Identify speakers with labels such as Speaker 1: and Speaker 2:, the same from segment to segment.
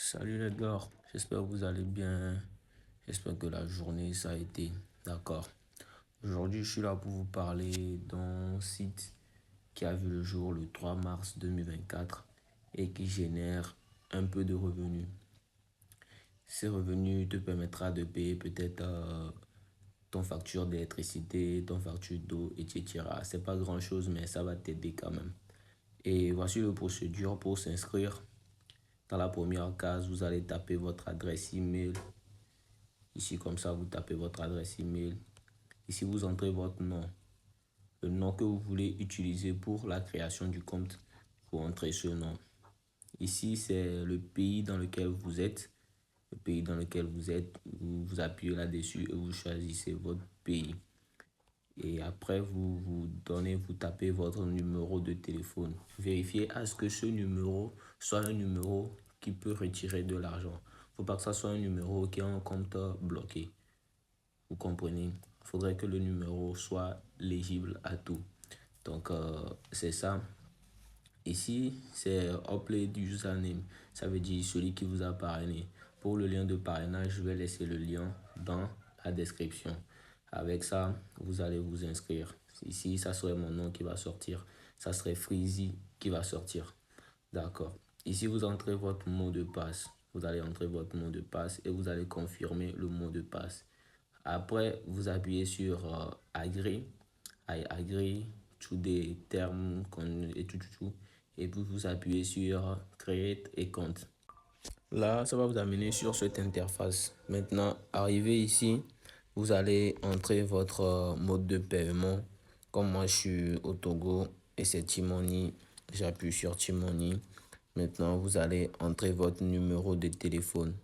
Speaker 1: Salut les gars, j'espère que vous allez bien. J'espère que la journée ça a été. D'accord. Aujourd'hui, je suis là pour vous parler d'un site qui a vu le jour le 3 mars 2024 et qui génère un peu de revenus. Ces revenus te permettra de payer peut-être ton facture d'électricité, ton facture d'eau, etc. C'est pas grand-chose, mais ça va t'aider quand même. Et voici la procédure pour s'inscrire. Dans la première case, vous allez taper votre adresse email. Ici, comme ça, vous tapez votre adresse email. Ici, vous entrez votre nom, le nom que vous voulez utiliser pour la création du compte. Vous entrez ce nom. Ici, c'est le pays dans lequel vous êtes. Le pays dans lequel vous êtes, vous appuyez là-dessus et vous choisissez votre pays. Et après, vous tapez votre numéro de téléphone. Vérifiez à ce que ce numéro soit un numéro qui peut retirer de l'argent. Il ne faut pas que ça soit un numéro qui a un compte bloqué. Vous comprenez? Il faudrait que le numéro soit légible à tout. Donc, c'est ça. Ici, c'est upload username. Ça veut dire celui qui vous a parrainé. Pour le lien de parrainage, je vais laisser le lien dans la description. Avec ça, vous allez vous inscrire. Ici, ça serait mon nom qui va sortir. Ça serait Freezy qui va sortir. D'accord. Ici, vous entrez votre mot de passe. Vous allez entrer votre mot de passe et vous allez confirmer le mot de passe. Après, vous appuyez sur Agree. I agree to des termes et tout. Et puis, vous appuyez sur Create a compte. Là, ça va vous amener sur cette interface. Maintenant, arrivé ici, vous allez entrer votre mode de paiement. Comme moi, je suis au Togo et c'est T-Money. J'appuie sur T-Money. Maintenant, vous allez entrer votre numéro de téléphone.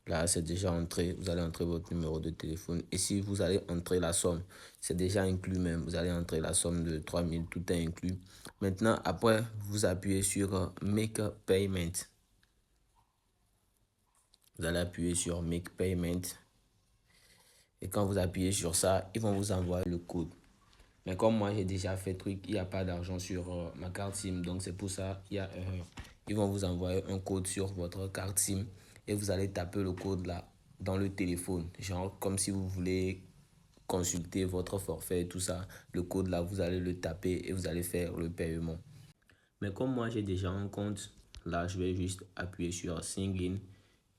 Speaker 1: Là, c'est déjà entré. Vous allez entrer votre numéro de téléphone. Ici, vous allez entrer la somme. C'est déjà inclus même. Vous allez entrer la somme de 3000. Tout est inclus. Maintenant, après, vous appuyez sur Make Payment. Vous allez appuyer sur Make Payment. Et quand vous appuyez sur ça, ils vont vous envoyer le code. Mais comme moi, j'ai déjà fait truc, il n'y a pas d'argent sur ma carte SIM. Donc, c'est pour ça qu'il y a erreur. Ils vont vous envoyer un code sur votre carte SIM. Et vous allez taper le code là dans le téléphone. Genre, comme si vous voulez consulter votre forfait et tout ça. Le code là, vous allez le taper et vous allez faire le paiement. Mais comme moi, j'ai déjà un compte, là, je vais juste appuyer sur Sign In.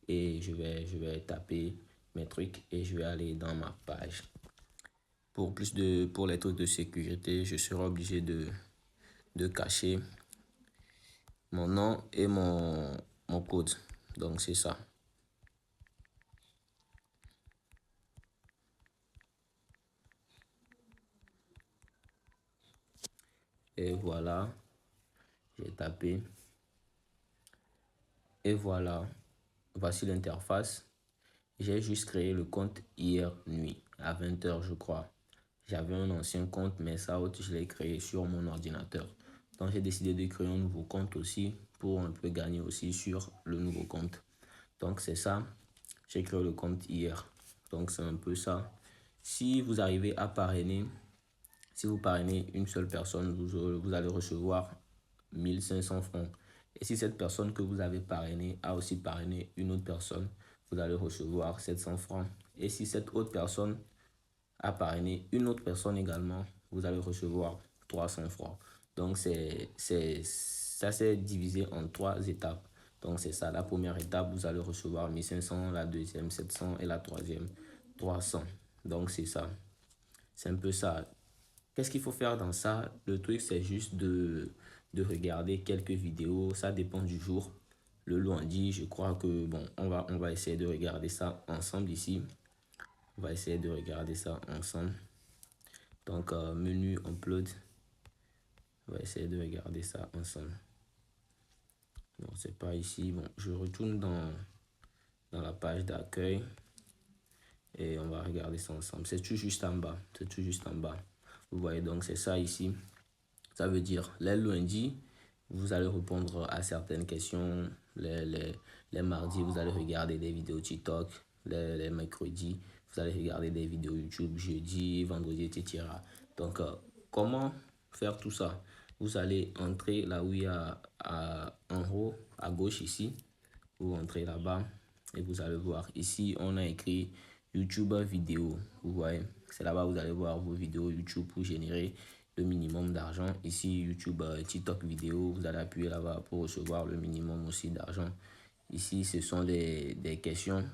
Speaker 1: Et je vais taper mes trucs et je vais aller dans ma page. Pour les trucs de sécurité, je serai obligé de cacher mon nom et mon code. Donc, c'est ça. Et voilà, j'ai tapé. Et voilà, voici l'interface. J'ai juste créé le compte hier nuit à 20 h, je crois. J'avais un ancien compte, mais ça, je l'ai créé sur mon ordinateur. Donc, j'ai décidé de créer un nouveau compte aussi pour un peu gagner aussi sur le nouveau compte. Donc, c'est ça. J'ai créé le compte hier. Donc, c'est un peu ça. Si vous arrivez à parrainer, si vous parrainez une seule personne, vous allez recevoir 1500 francs. Et si cette personne que vous avez parrainée a aussi parrainé une autre personne, vous allez recevoir 700 francs. Et si cette autre personne a parrainé une autre personne également, vous allez recevoir 300 francs. Donc, ça s'est divisé en 3 étapes. Donc, c'est ça. La première étape, vous allez recevoir 1500, la deuxième 700 et la troisième 300. Donc, c'est ça. C'est un peu ça. Qu'est-ce qu'il faut faire dans ça? Le truc, c'est juste de regarder quelques vidéos. Ça dépend du jour. Le lundi, je crois que, bon, on va essayer de regarder ça ensemble ici. On va essayer de regarder ça ensemble. Donc, menu upload. On va essayer de regarder ça ensemble. Non, c'est pas ici. Bon, je retourne dans la page d'accueil. Et on va regarder ça ensemble. C'est tout juste en bas. C'est tout juste en bas. Vous voyez, donc c'est ça ici. Ça veut dire, les lundis, vous allez répondre à certaines questions. Les mardis, vous allez regarder des vidéos TikTok. Les mercredis, vous allez regarder des vidéos YouTube. Jeudi, vendredi, etc. Donc, comment faire tout ça? Vous allez entrer là où il y a en haut, à gauche ici. Vous entrez là-bas et vous allez voir. Ici, on a écrit YouTube vidéo. Vous voyez, c'est là-bas vous allez voir vos vidéos YouTube pour générer le minimum d'argent. Ici, YouTube TikTok vidéo, vous allez appuyer là-bas pour recevoir le minimum aussi d'argent. Ici, ce sont des questions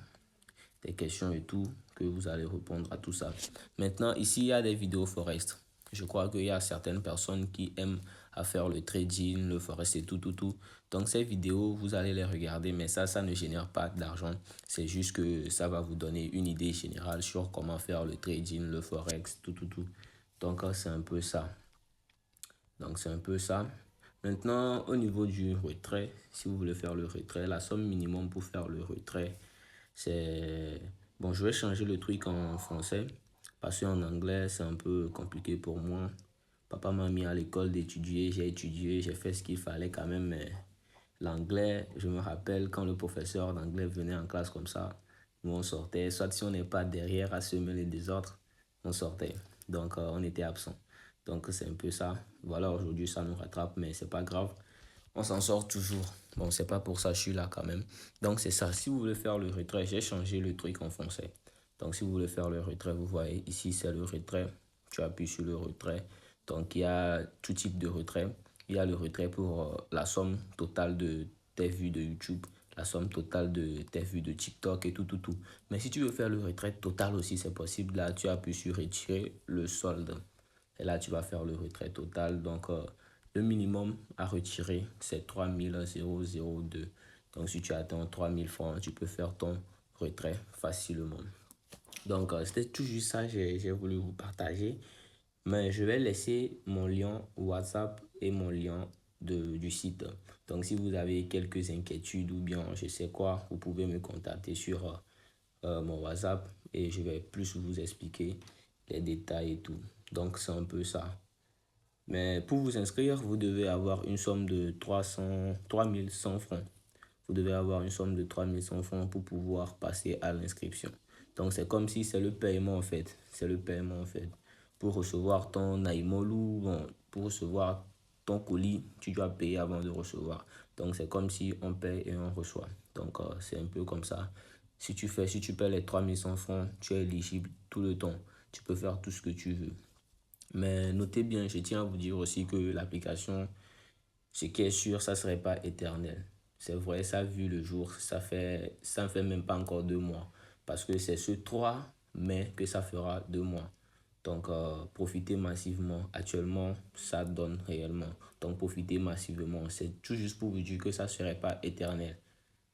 Speaker 1: et tout que vous allez répondre à tout ça. Maintenant, ici, il y a des vidéos Forex. Je crois qu'il y a certaines personnes qui aiment à faire le trading, le Forex et tout. Donc, ces vidéos, vous allez les regarder, mais ça ne génère pas d'argent. C'est juste que ça va vous donner une idée générale sur comment faire le trading, le Forex, tout. Donc, c'est un peu ça. Maintenant, au niveau du retrait, si vous voulez faire le retrait, la somme minimum pour faire le retrait, c'est... Bon, je vais changer le truc en français parce qu'en anglais, c'est un peu compliqué pour moi. Papa m'a mis à l'école d'étudier, j'ai étudié, j'ai fait ce qu'il fallait quand même, mais l'anglais, je me rappelle quand le professeur d'anglais venait en classe comme ça, nous on sortait, soit si on n'est pas derrière à semer les désordres, on sortait. Donc on était absent. Donc c'est un peu ça. Voilà, aujourd'hui ça nous rattrape, mais c'est pas grave. On s'en sort toujours. Bon, c'est pas pour ça que je suis là quand même. Donc c'est ça. Si vous voulez faire le retrait, j'ai changé le truc en français. Donc si vous voulez faire le retrait, vous voyez ici c'est le retrait. Tu appuies sur le retrait. Donc il y a tout type de retrait. Il y a le retrait pour la somme totale de tes vues de YouTube, la somme totale de tes vues de TikTok et tout. Mais si tu veux faire le retrait total aussi, c'est possible. Là, tu appuies sur retirer le solde. Et là, tu vas faire le retrait total. Donc, le minimum à retirer, c'est 3002. Donc, si tu atteins 3000 francs, tu peux faire ton retrait facilement. Donc, c'était tout juste ça que j'ai voulu vous partager. Mais je vais laisser mon lien WhatsApp et mon lien du site. Donc, si vous avez quelques inquiétudes ou bien je sais quoi, vous pouvez me contacter sur mon WhatsApp et je vais plus vous expliquer les détails et tout. Donc, c'est un peu ça. Mais pour vous inscrire, vous devez avoir une somme de 3100 francs. Vous devez avoir une somme de 3100 francs pour pouvoir passer à l'inscription. Donc, c'est comme si c'est le paiement en fait. C'est le paiement en fait. Pour recevoir ton Aimolu, bon, pour recevoir ton colis, tu dois payer avant de recevoir. Donc, c'est comme si on paye et on reçoit. Donc, c'est un peu comme ça. Si tu payes les 3100 francs, tu es éligible tout le temps. Tu peux faire tout ce que tu veux. Mais notez bien, je tiens à vous dire aussi que l'application, ce qui est sûr, ça ne serait pas éternel. C'est vrai, ça a vu le jour, ça ne fait même pas encore 2 mois. Parce que c'est ce 3 mai que ça fera 2 mois. Donc, profitez massivement. Actuellement, ça donne réellement. Donc, profitez massivement. C'est tout juste pour vous dire que ça ne serait pas éternel.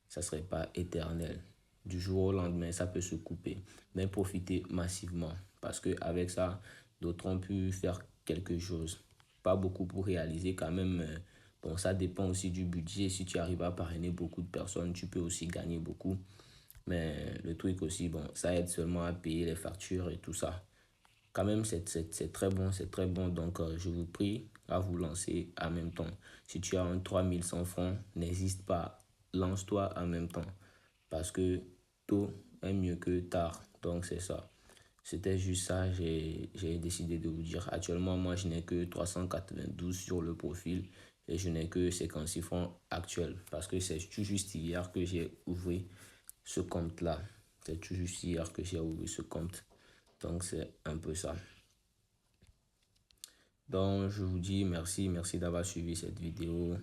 Speaker 1: Ça ne serait pas éternel. Du jour au lendemain, ça peut se couper. Mais profitez massivement. Parce qu'avec ça, d'autres ont pu faire quelque chose. Pas beaucoup pour réaliser quand même. Bon, ça dépend aussi du budget. Si tu arrives à parrainer beaucoup de personnes, tu peux aussi gagner beaucoup. Mais le truc aussi, bon, ça aide seulement à payer les factures et tout ça. Quand même, c'est très bon, c'est très bon. Donc, je vous prie à vous lancer en même temps. Si tu as un 3100 francs, n'hésite pas, lance-toi en même temps. Parce que tôt est mieux que tard. Donc, c'est ça. C'était juste ça, j'ai décidé de vous dire. Actuellement, moi, je n'ai que 392 sur le profil et je n'ai que 56 francs actuels. Parce que c'est tout juste hier que j'ai ouvert ce compte-là. C'est tout juste hier que j'ai ouvert ce compte. Donc, c'est un peu ça. Donc, je vous dis merci d'avoir suivi cette vidéo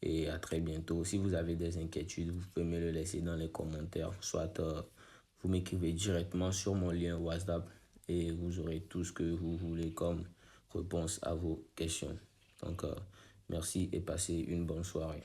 Speaker 1: et à très bientôt. Si vous avez des inquiétudes, vous pouvez me le laisser dans les commentaires. Soit vous m'écrivez directement sur mon lien WhatsApp et vous aurez tout ce que vous voulez comme réponse à vos questions. Donc, merci et passez une bonne soirée.